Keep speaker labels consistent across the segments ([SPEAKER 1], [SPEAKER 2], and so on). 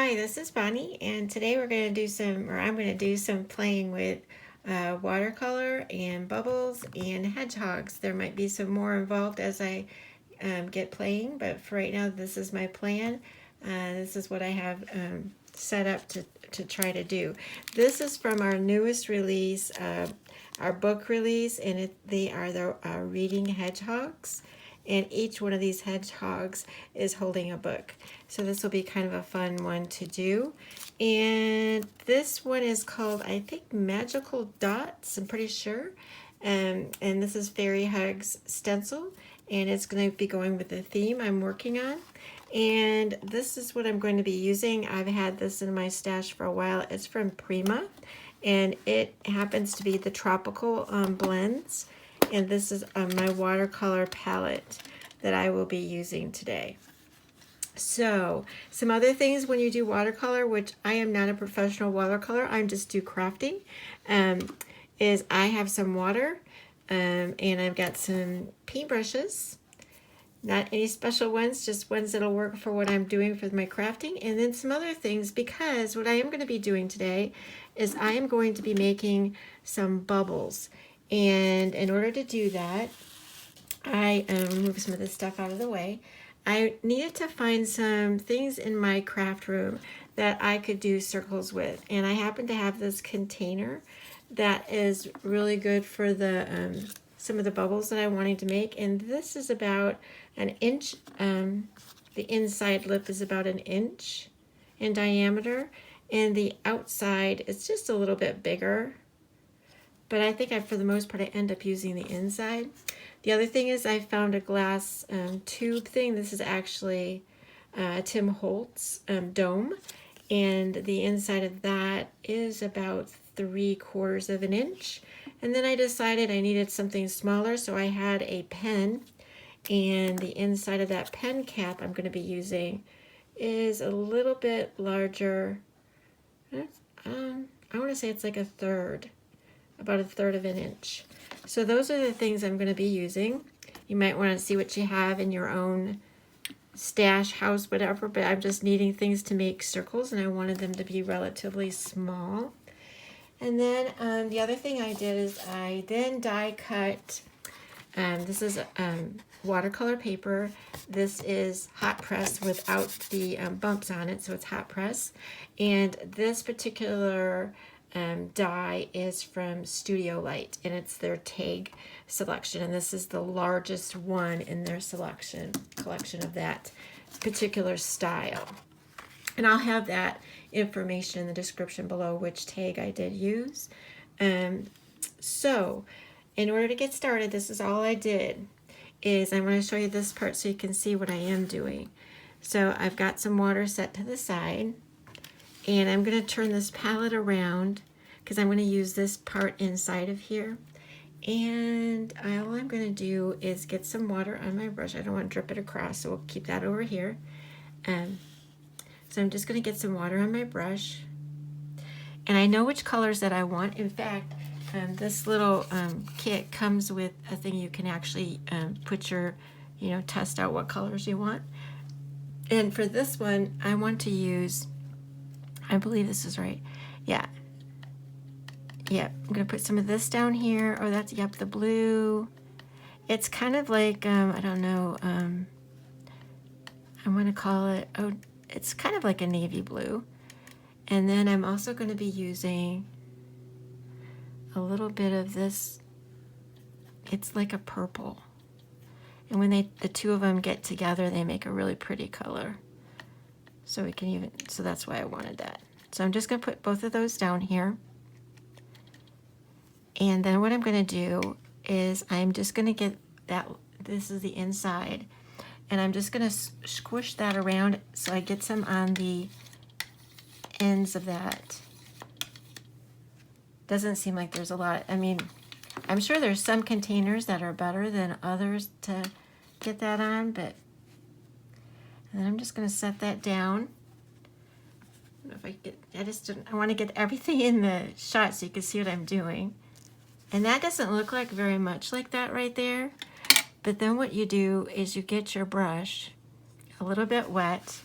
[SPEAKER 1] Hi, this is Bonnie, and today we're going to do some, or I'm going to do some playing with watercolor and bubbles and hedgehogs. There might be some more involved as I get playing, but for right now, this is my plan. This is what I have set up to try to do. This is from our newest release, our book release, and they are the reading hedgehogs. And each one of these hedgehogs is holding a book. So this will be kind of a fun one to do. And this one is called, I think, Magical Dots, I'm pretty sure. And this is Fairy Hugs Stencil. And it's going to be going with the theme I'm working on. And this is what I'm going to be using. I've had this in my stash for a while. It's from Prima. And it happens to be the Tropical Blends. And this is my watercolor palette that I will be using today. So, some other things when you do watercolor, which I am not a professional watercolor, I just do crafting, is I have some water, and I've got some paintbrushes. Not any special ones, just ones that'll work for what I'm doing for my crafting. And then some other things, because what I am going to be doing today is I am going to be making some bubbles. And in order to do that, I move some of this stuff out of the way. I needed to find some things in my craft room that I could do circles with. And I happen to have this container that is really good for the some of the bubbles that I'm wanting to make. And this is about an inch. The inside lip is about an inch in diameter. And the outside is just a little bit bigger. But I think for the most part, I end up using the inside. The other thing is I found a glass tube thing. This is actually Tim Holtz dome. And the inside of that is about 3/4 of an inch. And then I decided I needed something smaller, so I had a pen. And the inside of that pen cap I'm going to be using is a little bit larger. I want to say it's like about a third of an inch. So those are the things I'm going to be using. You might want to see what you have in your own stash, house, whatever, but I'm just needing things to make circles, and I wanted them to be relatively small. And then the other thing I did is I then die cut. This is watercolor paper. This is hot press without the bumps on it, so it's hot press. And this particular die is from Studio Light, and it's their tag selection, and this is the largest one in their collection of that particular style. And I'll have that information in the description below which tag I did use. So in order to get started, this is all I did. I'm going to show you this part so you can see what I am doing. So I've got some water set to the side. And I'm going to turn this palette around because I'm going to use this part inside of here. And all I'm going to do is get some water on my brush. I don't want to drip it across, so we'll keep that over here. So I'm just going to get some water on my brush. And I know which colors that I want. In fact, this little kit comes with a thing you can actually put your, test out what colors you want. And for this one, I want to use, I believe this is right. Yeah. I'm going to put some of this down here. Oh, that's, the blue. It's kind of like, I don't know, I'm going to call it, it's kind of like a navy blue. And then I'm also going to be using a little bit of this. It's like a purple. And when the two of them get together, they make a really pretty color. So we can so that's why I wanted that. So I'm just going to put both of those down here. And then what I'm going to do is I'm just going to get that, this is the inside, and I'm just going to squish that around so I get some on the ends of that. Doesn't seem like there's a lot. I mean, I'm sure there's some containers that are better than others to get that on, but and then I'm just going to set that down. I don't know if I want to get everything in the shot so you can see what I'm doing. And that doesn't look like very much like that right there. But then what you do is you get your brush a little bit wet.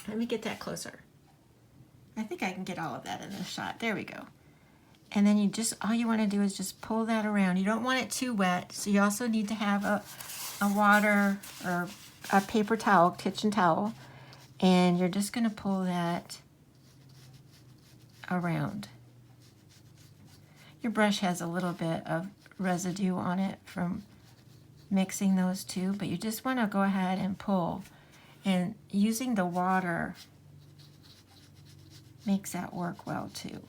[SPEAKER 1] Let me get that closer. I think I can get all of that in this shot. There we go. And then you just, all you want to do is just pull that around. You don't want it too wet, so you also need to have a water or a paper towel, kitchen towel, and you're just going to pull that around. Your brush has a little bit of residue on it from mixing those two, but you just want to go ahead and pull. And using the water makes that work well too.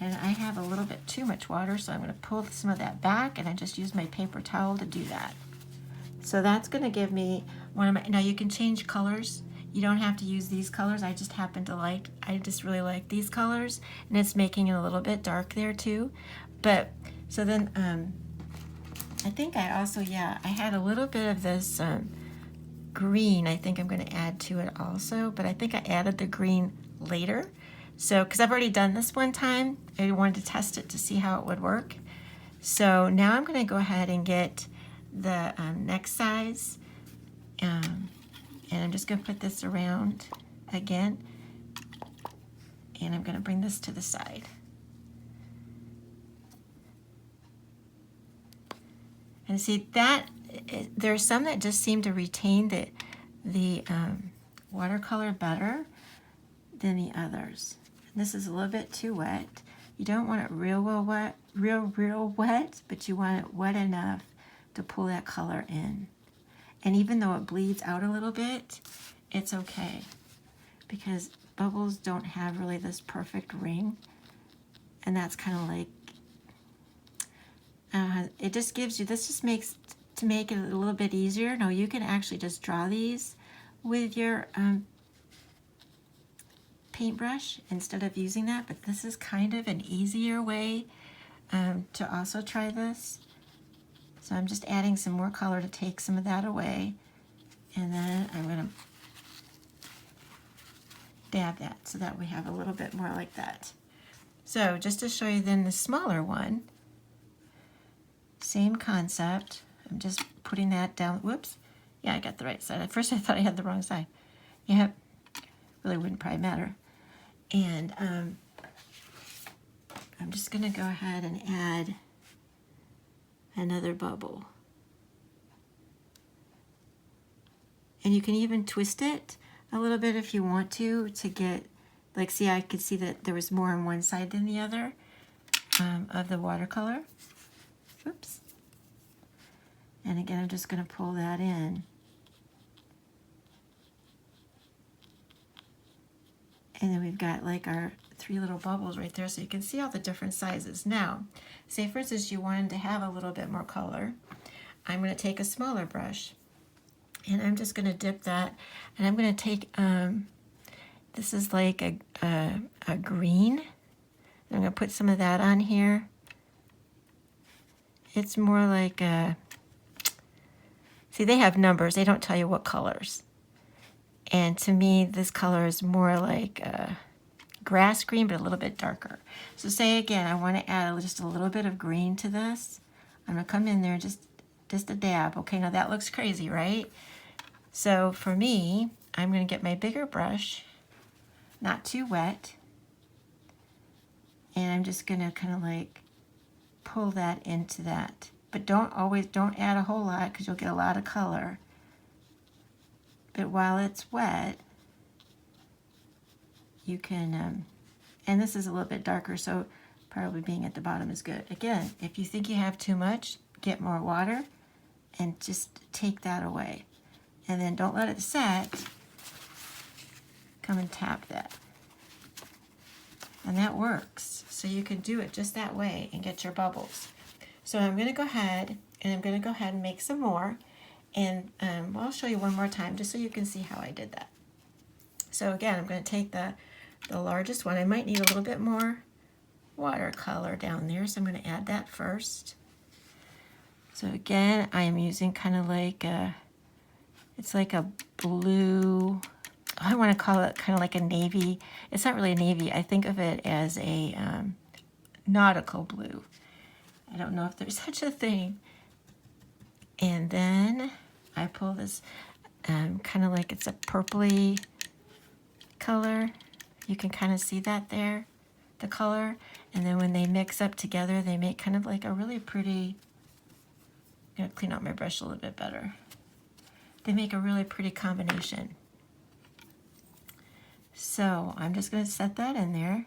[SPEAKER 1] And I have a little bit too much water, so I'm going to pull some of that back, and I just use my paper towel to do that. So that's going to give me one of my, now you can change colors. You don't have to use these colors. I just happen to like, I just really like these colors, and it's making it a little bit dark there too. But, so then, I think I also, yeah, I had a little bit of this green I think I'm going to add to it also, but I think I added the green later. So, because I've already done this one time, I wanted to test it to see how it would work. So now I'm going to go ahead and get the next size, and I'm just going to put this around again, and I'm going to bring this to the side. And see that, there are some that just seem to retain the watercolor better than the others. This is a little bit too wet. You don't want it real wet, real wet, but you want it wet enough to pull that color in. And even though it bleeds out a little bit, it's okay, because bubbles don't have really this perfect ring, and that's kind of like, it just gives you, this just makes, to make it a little bit easier. No, you can actually just draw these with your paintbrush instead of using that, but this is kind of an easier way to also try this. So I'm just adding some more color to take some of that away, and then I'm going to dab that so that we have a little bit more like that. So just to show you then the smaller one, same concept. I'm just putting that down. Whoops. Yeah, I got the right side. At first I thought I had the wrong side. Yep. Really wouldn't probably matter. And I'm just going to go ahead and add another bubble. And you can even twist it a little bit if you want to get, like, see, I could see that there was more on one side than the other of the watercolor. Oops. And again, I'm just going to pull that in. And then we've got like our 3 little bubbles right there, so you can see all the different sizes. Now, say for instance you wanted to have a little bit more color. I'm going to take a smaller brush, and I'm just going to dip that, and I'm going to take, this is like a green. I'm going to put some of that on here. It's more like a, see, they have numbers, they don't tell you what colors. And to me, this color is more like grass green, but a little bit darker. So say again, I want to add just a little bit of green to this. I'm going to come in there, just a dab. Okay, now that looks crazy, right? So for me, I'm going to get my bigger brush, not too wet, and I'm just going to kind of like pull that into that. But don't add a whole lot, because you'll get a lot of color. But while it's wet, you can, and this is a little bit darker, so probably being at the bottom is good. Again, if you think you have too much, get more water and just take that away. And then don't let it set. Come and tap that. And that works. So you can do it just that way and get your bubbles. So I'm going to go ahead and make some more. And I'll show you one more time just so you can see how I did that. So again, I'm going to take the largest one. I might need a little bit more watercolor down there, so I'm going to add that first. So again, I am using kind of like it's like a blue, I want to call it kind of like a navy. It's not really a navy. I think of it as a nautical blue. I don't know if there's such a thing. And then I pull this kind of like it's a purpley color. You can kind of see that there, the color. And then when they mix up together, they make kind of like a really pretty, I'm gonna clean out my brush a little bit better. They make a really pretty combination. So I'm just gonna set that in there.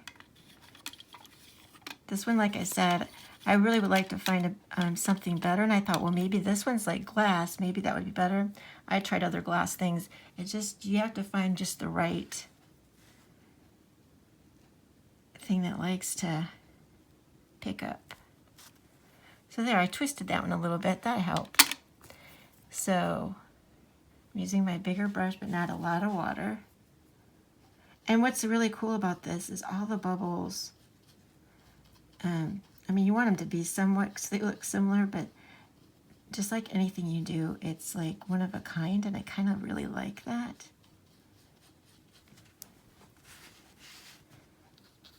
[SPEAKER 1] This one, like I said, I really would like to find something better, and I thought, well, maybe this one's like glass, maybe that would be better. I tried other glass things. It's just, you have to find just the right thing that likes to pick up. So there, I twisted that one a little bit, that helped. So I'm using my bigger brush, but not a lot of water. And what's really cool about this is all the bubbles, I mean, you want them to be somewhat, they look similar, but just like anything you do, it's like one of a kind, and I kind of really like that.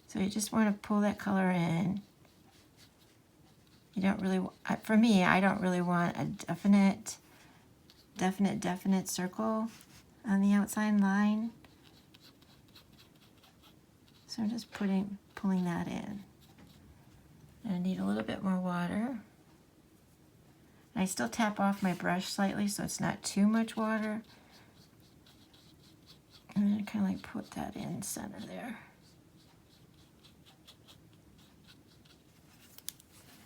[SPEAKER 1] So you just want to pull that color in. You don't really, for me, I don't really want a definite circle on the outside line. So I'm just pulling that in. And I need a little bit more water. And I still tap off my brush slightly so it's not too much water. And then kind of like put that in center there.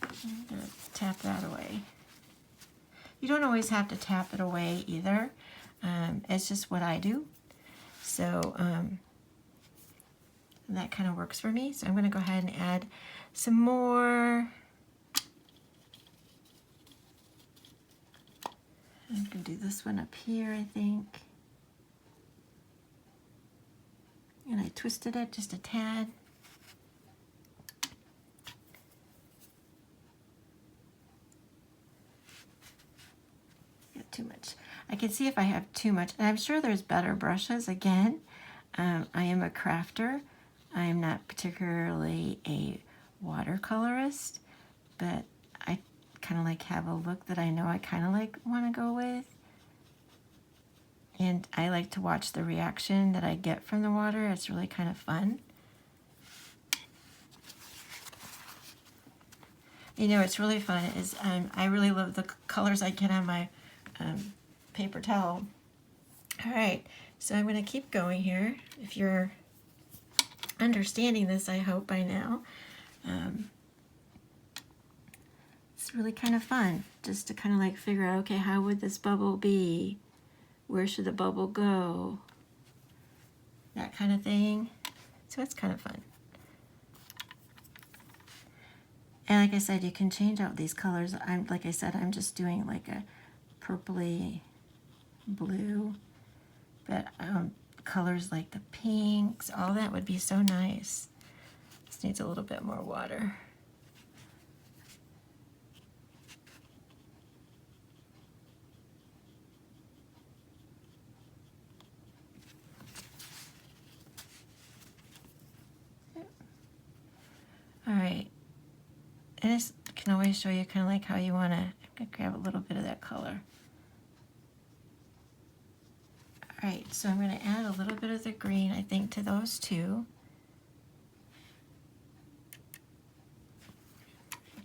[SPEAKER 1] I'm gonna tap that away. You don't always have to tap it away either. It's just what I do. So that kind of works for me. So I'm gonna go ahead and add some more. I'm gonna do this one up here, I think. And I twisted it just a tad. Got too much. I can see if I have too much, and I'm sure there's better brushes. Again, I am a crafter. I am not particularly a watercolorist, but I kind of like have a look that I know I kind of like want to go with. And I like to watch the reaction that I get from the water. It's really kind of fun. You know, it's really fun is I really love the colors I get on my paper towel. All right, so I'm going to keep going here. If you're understanding this, I hope by now. It's really kind of fun just to kind of like figure out, okay, how would this bubble be? Where should the bubble go? That kind of thing. So it's kind of fun. And like I said, you can change out these colors. Like I said, I'm just doing like a purpley blue, but colors like the pinks, all that would be so nice. This needs a little bit more water. All right, and this can always show you kind of like how you want to grab a little bit of that color. All right, so I'm going to add a little bit of the green, I think, to those two. You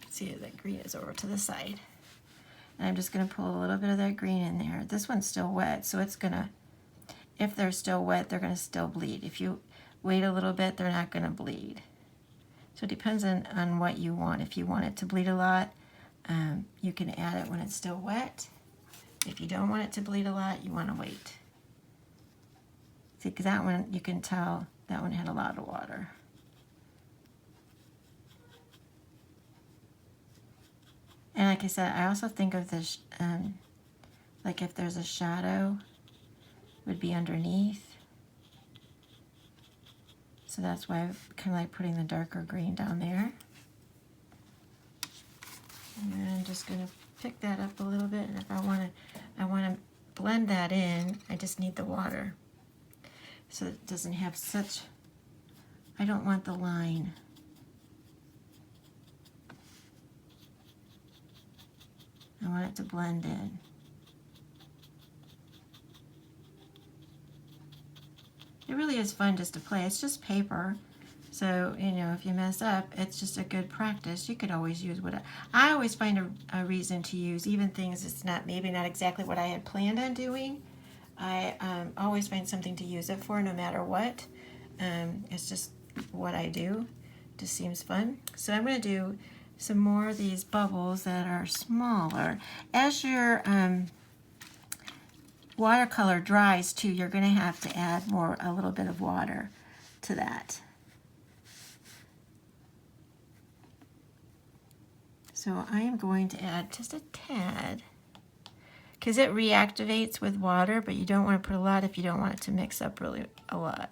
[SPEAKER 1] can see that green is over to the side. And I'm just going to pull a little bit of that green in there. This one's still wet, so it's going to, if they're still wet, they're going to still bleed. If you wait a little bit, they're not going to bleed. So it depends on what you want. If you want it to bleed a lot, you can add it when it's still wet. If you don't want it to bleed a lot, you want to wait. See, because that one, you can tell that one had a lot of water. And like I said, I also think of this, like if there's a shadow, would be underneath. So that's why I'm kind of like putting the darker green down there. And then I'm just going to pick that up a little bit. And if I want to blend that in, I just need the water. So it doesn't have such, I don't want the line. I want it to blend in. It really is fun just to play. It's just paper. So, you know, if you mess up, it's just a good practice. You could always use what I always find a reason to use, even things that's not, maybe not exactly what I had planned on doing. I always find something to use it for no matter what. It's just what I do. Just seems fun. So I'm going to do some more of these bubbles that are smaller. As your watercolor dries too, you're going to have to add a little bit of water to that. So I am going to add just a tad, because it reactivates with water, but you don't want to put a lot if you don't want it to mix up really a lot.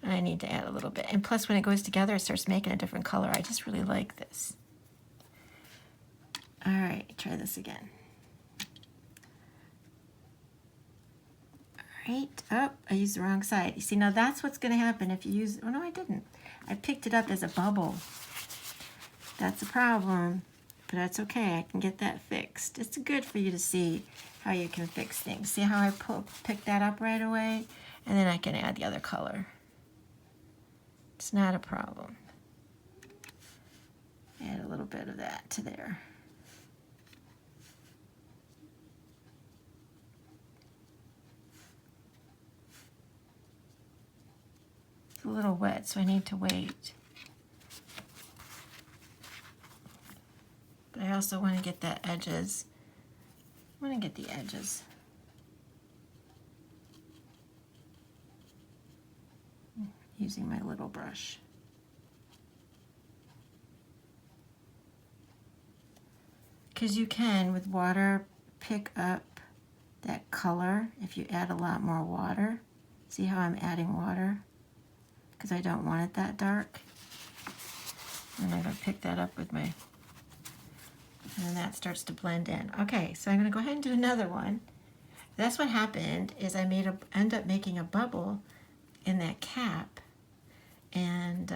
[SPEAKER 1] And I need to add a little bit. And plus when it goes together, it starts making a different color. I just really like this. All right, try this again. All right, oh, I used the wrong side. You see, now that's what's gonna happen if you use, oh no, I didn't. I picked it up as a bubble. That's a problem, but that's okay. I can get that fixed. It's good for you to see how you can fix things. See how I picked that up right away? And then I can add the other color. It's not a problem. Add a little bit of that to there. It's a little wet, so I need to wait. But I also want to get the edges. I want to get the edges. Using my little brush. Because you can, with water, pick up that color if you add a lot more water. See how I'm adding water? Because I don't want it that dark. And I'm going to pick that up with my, and then that starts to blend in. Okay, so I'm going to go ahead and do another one. That's what happened, is I end up making a bubble in that cap. And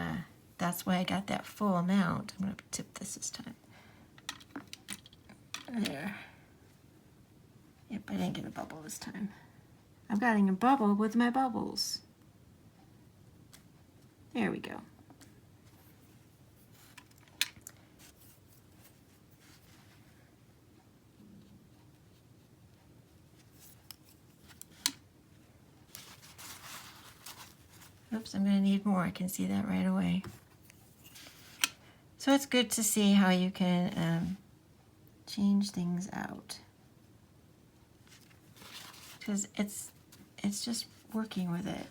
[SPEAKER 1] that's why I got that full amount. I'm going to tip this time. There. Yep, I didn't get a bubble this time. I'm getting a bubble with my bubbles. There we go. Oops, I'm going to need more. I can see that right away. So it's good to see how you can change things out, because it's just working with it.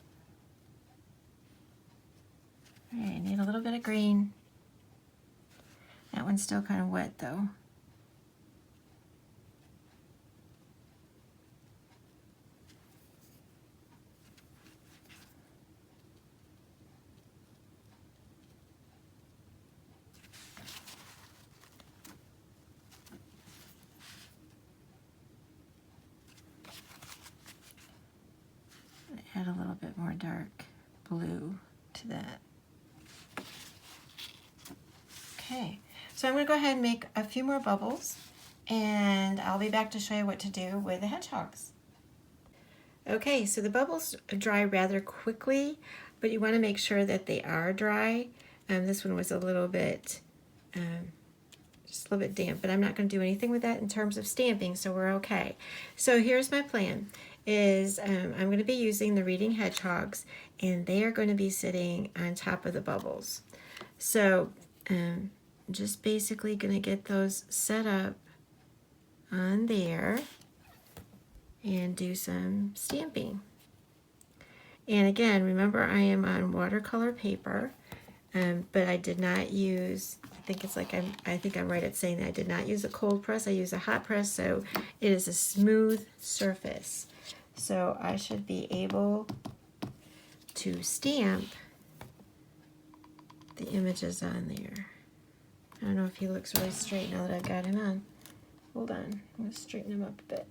[SPEAKER 1] All right, I need a little bit of green. That one's still kind of wet though. Add a little bit more dark blue to that. Okay, so I'm going to go ahead and make a few more bubbles, and I'll be back to show you what to do with the hedgehogs. Okay, so the bubbles dry rather quickly, but you want to make sure that they are dry. This one was a little bit, just a little bit damp, but I'm not going to do anything with that in terms of stamping, so we're okay. So here's my plan. I'm going to be using the Reading Hedgehogs, and they are going to be sitting on top of the bubbles. So just basically going to get those set up on there and do some stamping. And again, remember I am on watercolor paper, but I did not use, I think I'm right at saying that I did not use a cold press, I used a hot press, so it is a smooth surface. So I should be able to stamp the images on there. I don't know if he looks really straight now that I've got him on. Hold on, I'm going to straighten him up a bit.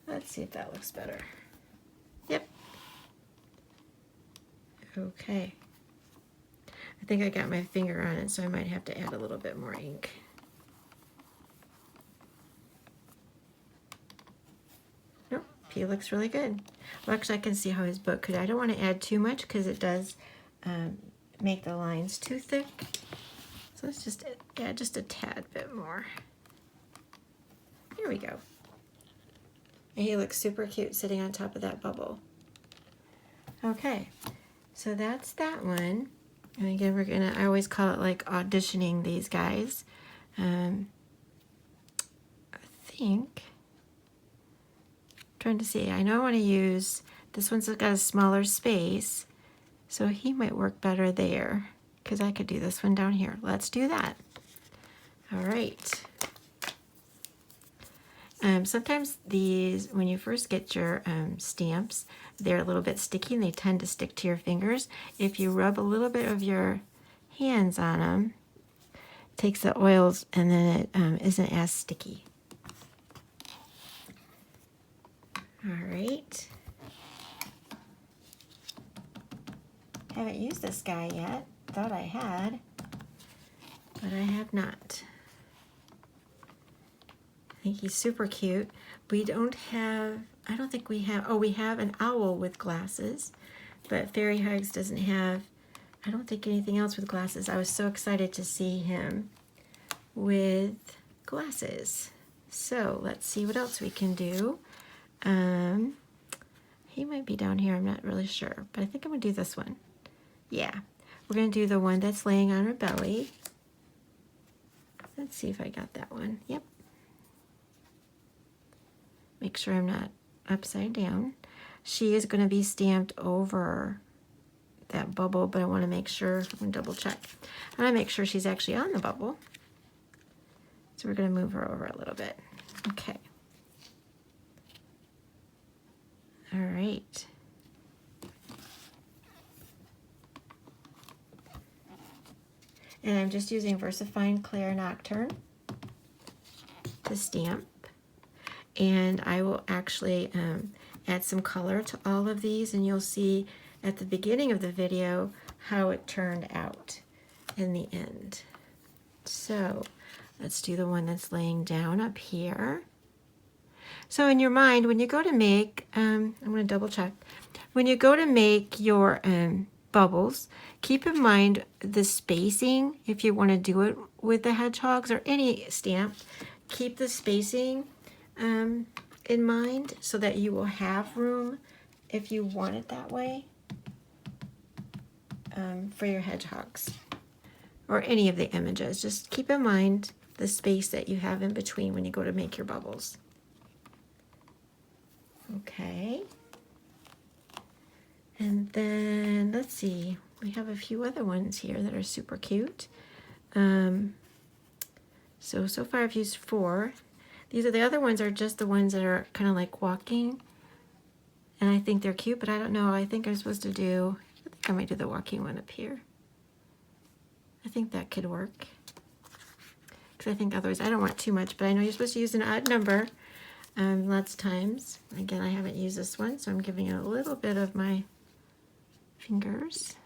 [SPEAKER 1] Let's see if that looks better. Yep. Okay. I think I got my finger on it, so I might have to add a little bit more ink. he looks really good. Well, actually, I can see how his book could. I don't want to add too much because it does make the lines too thick. So let's just add just a tad bit more. Here we go. And he looks super cute sitting on top of that bubble. Okay, so that's that one. And again, we're gonna, I always call it like auditioning these guys. I think, trying to see, I know I want to use, this one's got a smaller space, so he might work better there, because I could do this one down here. Let's do that. All right. Sometimes these, when you first get your stamps, they're a little bit sticky and they tend to stick to your fingers. If you rub a little bit of your hands on them, it takes the oils and then it isn't as sticky. All right. Haven't used this guy yet. Thought I had, but I have not. I think he's super cute. We don't have, I don't think we have, oh, we have an owl with glasses, but Fairy Hugs doesn't have, I don't think anything else with glasses. I was so excited to see him with glasses. So let's see what else we can do. He might be down here, I'm not really sure, but I think I'm gonna do this one. Yeah, we're gonna do the one that's laying on her belly. Let's see if I got that one. Yep. Make sure I'm not upside down. She is going to be stamped over that bubble, but I want to make sure, I'm going to double check. I want to make sure she's actually on the bubble. So we're going to move her over a little bit. Okay. All right. And I'm just using VersaFine Claire Nocturne to stamp. And I will actually add some color to all of these, and you'll see at the beginning of the video how it turned out in the end. So let's do the one that's laying down up here. So in your mind, when you go to make, I'm going to double check, when you go to make your bubbles, keep in mind the spacing. If you want to do it with the hedgehogs or any stamp, keep the spacing in mind so that you will have room if you want it that way for your hedgehogs or any of the images. Just keep in mind the space that you have in between when you go to make your bubbles. Okay. And then let's see, we have a few other ones here that are super cute. So far I've used 4. These are the other ones, are just the ones that are kind of like walking. And I think they're cute, but I don't know. I think I'm supposed to do, I think I might do the walking one up here. I think that could work. Because I think otherwise, I don't want too much, but I know you're supposed to use an odd number lots of times. Again, I haven't used this one, so I'm giving it a little bit of my fingers.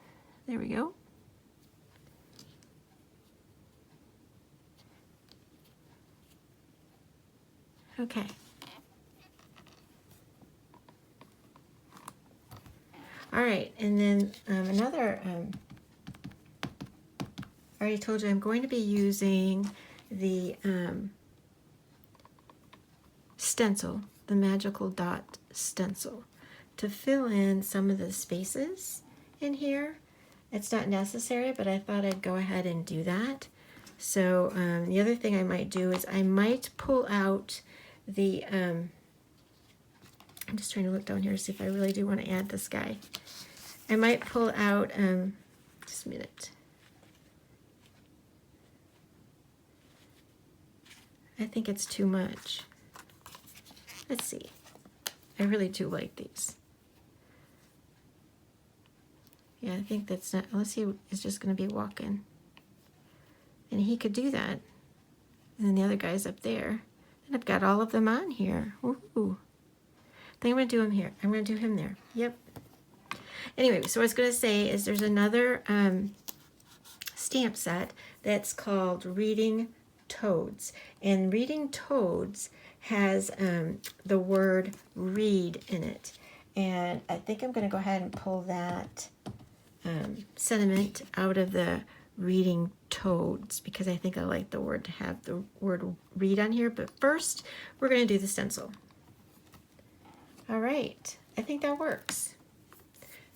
[SPEAKER 1] There we go. Okay. All right, and then another, I already told you I'm going to be using the stencil, the Magical Dot stencil, to fill in some of the spaces in here. It's not necessary, but I thought I'd go ahead and do that. So the other thing I might do is I might pull out the, I'm just trying to look down here to see if I really do want to add this guy. I might pull out, just a minute. I think it's too much. Let's see. I really do like these. Yeah, I think that's not, unless he is just going to be walking. And he could do that. And then the other guy's up there. And I've got all of them on here. Woohoo. I think I'm going to do him here. I'm going to do him there. Yep. Anyway, so what I was going to say is there's another stamp set that's called Reading Toads. And Reading Toads has the word read in it. And I think I'm going to go ahead and pull that sentiment out of the reading toads, because I think I like the word to have the word read on here. But first, we're going to do the stencil. All right, I think that works.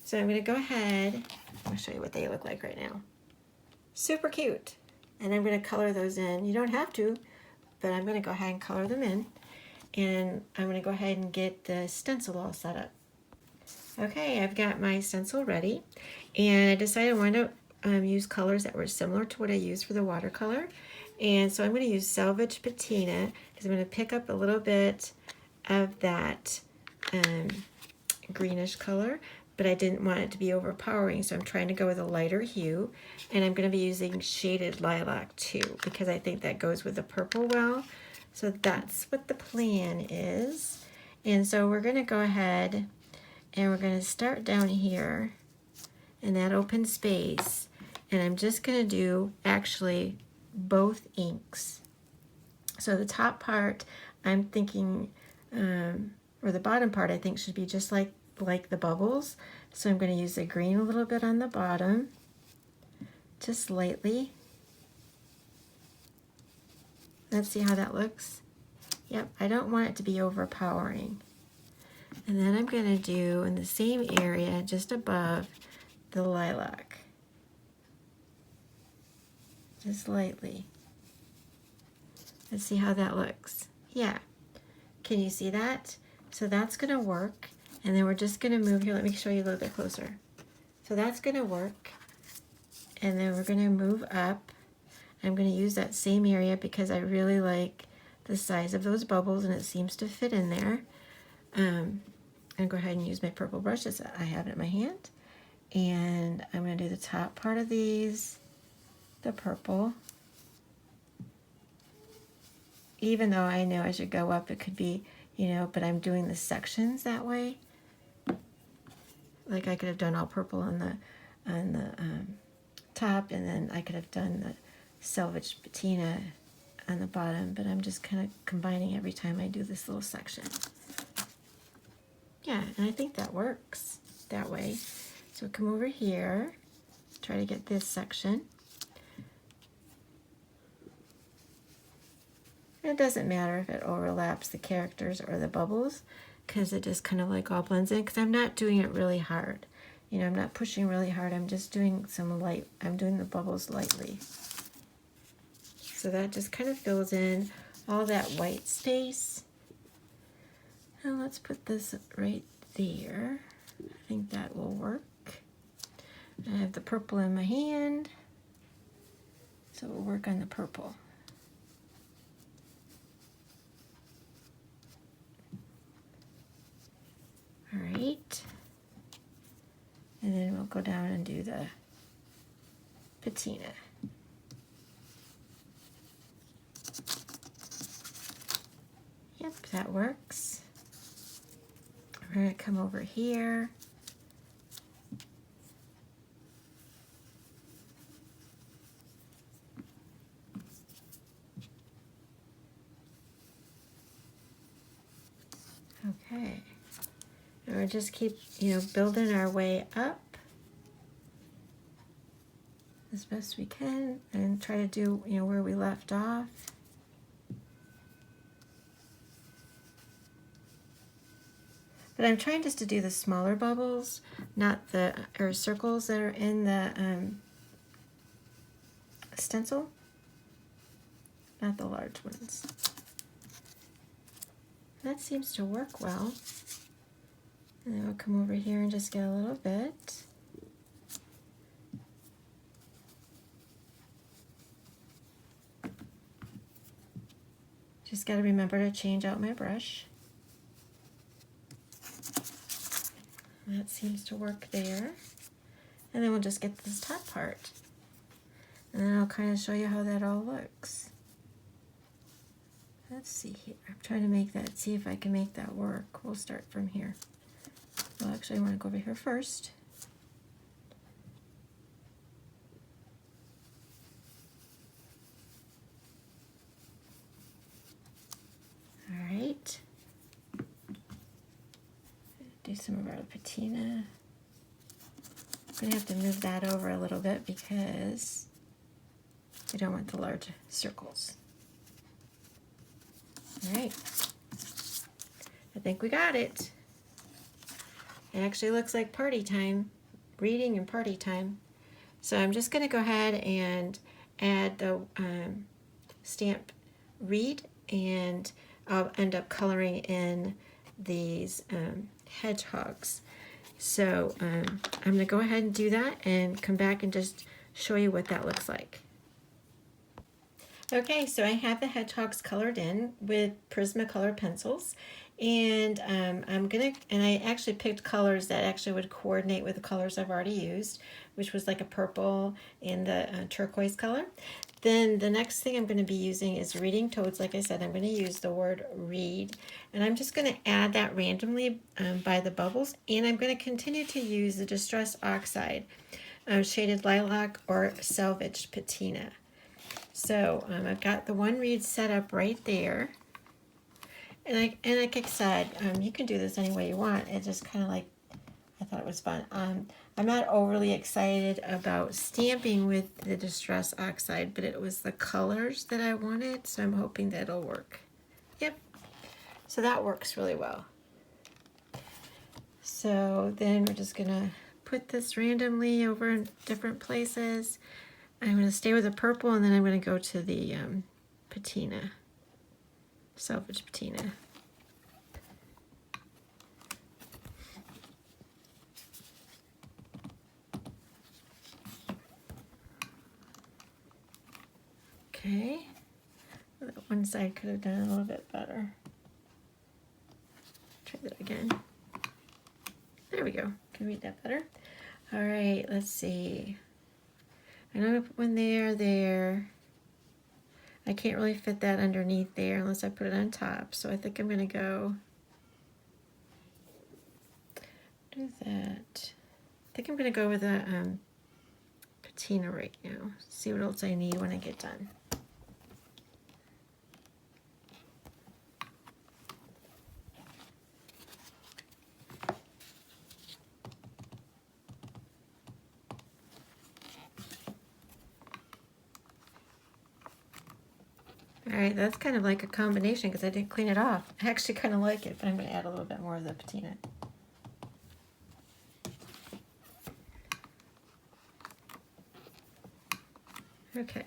[SPEAKER 1] So I'm going to go ahead, I'll show you what they look like right now. Super cute. And I'm going to color those in. You don't have to, but I'm going to go ahead and color them in. And I'm going to go ahead and get the stencil all set up. Okay, I've got my stencil ready, and I decided I wanted to use colors that were similar to what I used for the watercolor. And so I'm going to use Salvaged Patina, because I'm going to pick up a little bit of that greenish color, but I didn't want it to be overpowering, so I'm trying to go with a lighter hue. And I'm going to be using shaded lilac too, because I think that goes with the purple well. So that's what the plan is. And so we're going to go ahead and we're going to start down here in that open space, and I'm just going to do actually both inks. So the top part I'm thinking, or the bottom part I think should be just like the bubbles. So I'm going to use the green a little bit on the bottom, just lightly. Let's see how that looks. Yep, I don't want it to be overpowering. And then I'm going to do in the same area just above the lilac, just lightly. Let's see how that looks. Yeah, can you see that? So that's going to work. And then we're just going to move here. Let me show you a little bit closer. So that's going to work. And then we're going to move up. I'm going to use that same area because I really like the size of those bubbles and it seems to fit in there. I'm going to go ahead and use my purple brush as I have it in my hand. And I'm going to do the top part of these, the purple. Even though I know as you go up it could be, you know, but I'm doing the sections that way. Like I could have done all purple on the top, and then I could have done the Salvaged Patina on the bottom, but I'm just kind of combining every time I do this little section. Yeah, and I think that works that way. So come over here, try to get this section. And it doesn't matter if it overlaps the characters or the bubbles, because it just kind of like all blends in, because I'm not doing it really hard. You know, I'm not pushing really hard, I'm just doing some light, I'm doing the bubbles lightly. So that just kind of fills in all that white space. Now let's put this right there. I think that will work. I have the purple in my hand, so we'll work on the purple. All right, and then we'll go down and do the patina. Yep, that works. We're going to come over here. Okay. And we'll just keep, you know, building our way up as best we can and try to do, you know, where we left off. But I'm trying just to do the smaller bubbles, not the, or circles that are in the stencil, not the large ones. That seems to work well. And then we'll come over here and just get a little bit. Just got to remember to change out my brush. That seems to work there. And then we'll just get this top part. And then I'll kind of show you how that all looks. Let's see here. I'm trying to make that, see if I can make that work. We'll start from here. Well, actually, I want to go over here first. All right. Do some of our patina. I'm going to have to move that over a little bit because we don't want the large circles. All right. I think we got it. It actually looks like party time, reading and party time. So I'm just going to go ahead and add the stamp read, and I'll end up coloring in these hedgehogs. So I'm going to go ahead and do that and come back and just show you what that looks like. Okay, so I have the hedgehogs colored in with Prismacolor pencils, and I actually picked colors that actually would coordinate with the colors I've already used, which was like a purple and the turquoise color. Then the next thing I'm going to be using is reading toads. Like I said, I'm going to use the word read, and I'm just going to add that randomly by the bubbles, and I'm going to continue to use the Distress Oxide, shaded Lilac or Salvaged Patina. So I've got the one read set up right there, and like I said, you can do this any way you want. It's just kind of like, I thought it was fun. I'm not overly excited about stamping with the Distress Oxide, but it was the colors that I wanted, so I'm hoping that it'll work. Yep, so that works really well. So then we're just gonna put this randomly over in different places. I'm going to stay with the purple, and then I'm going to go to the patina, Salvaged Patina. Okay, that one side could have done a little bit better. Try that again. There we go. Can read that better. All right, let's see. I'm going to put one there. I can't really fit that underneath there unless I put it on top. So I think I'm going to go do that. I think I'm going to go with a patina right now. See what else I need when I get done. Alright, that's kind of like a combination because I didn't clean it off. I actually kind of like it, but I'm going to add a little bit more of the patina. Okay.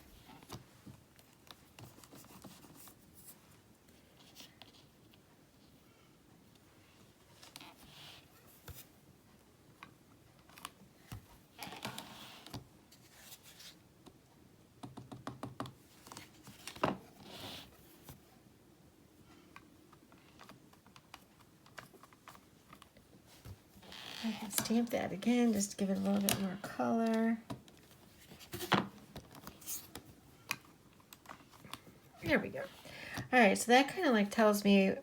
[SPEAKER 1] I can stamp that again just to give it a little bit more color. There we go. All right, so that kind of like tells me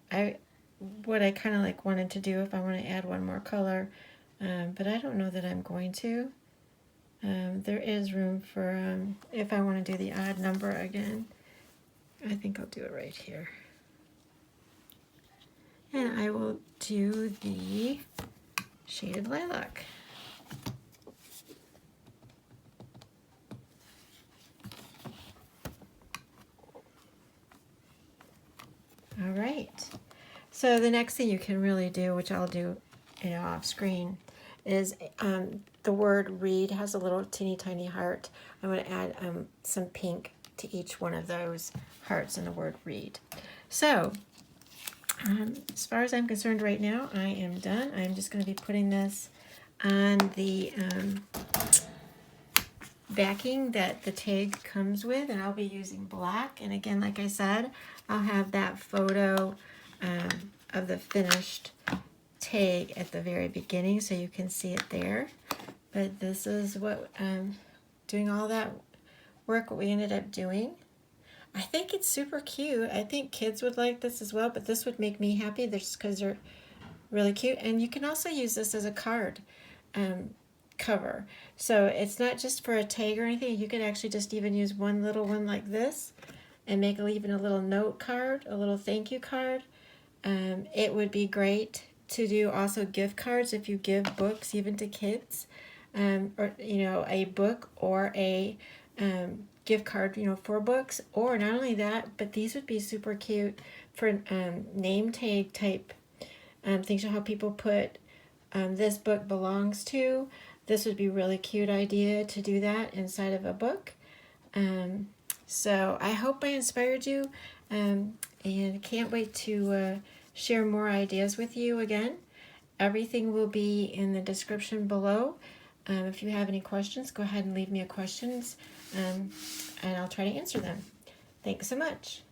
[SPEAKER 1] what I kind of like wanted to do if I want to add one more color, but I don't know that I'm going to. There is room for if I want to do the odd number again. I think I'll do it right here. And I will do the shaded lilac. All right. So the next thing you can really do, which I'll do, off screen, is the word read has a little teeny tiny heart. I'm going to add some pink to each one of those hearts in the word read. So as far as I'm concerned right now, I am done. I'm just going to be putting this on the backing that the tag comes with, and I'll be using black. And again, like I said, I'll have that photo of the finished tag at the very beginning so you can see it there. But this is what doing all that work, what we ended up doing. I think it's super cute. I think kids would like this as well, but this would make me happy just because they're really cute. And you can also use this as a card cover. So it's not just for a tag or anything. You can actually just even use one little one like this and make even a little note card, a little thank you card. It would be great to do also gift cards if you give books even to kids, or a book or a gift card for books. Or not only that, but these would be super cute for name tag type things. How people put this book belongs to. This would be a really cute idea to do that inside of a book. So I hope I inspired you, and can't wait to share more ideas with you again. Everything will be in the description below. If you have any questions, go ahead and leave me a questions, and I'll try to answer them. Thanks so much.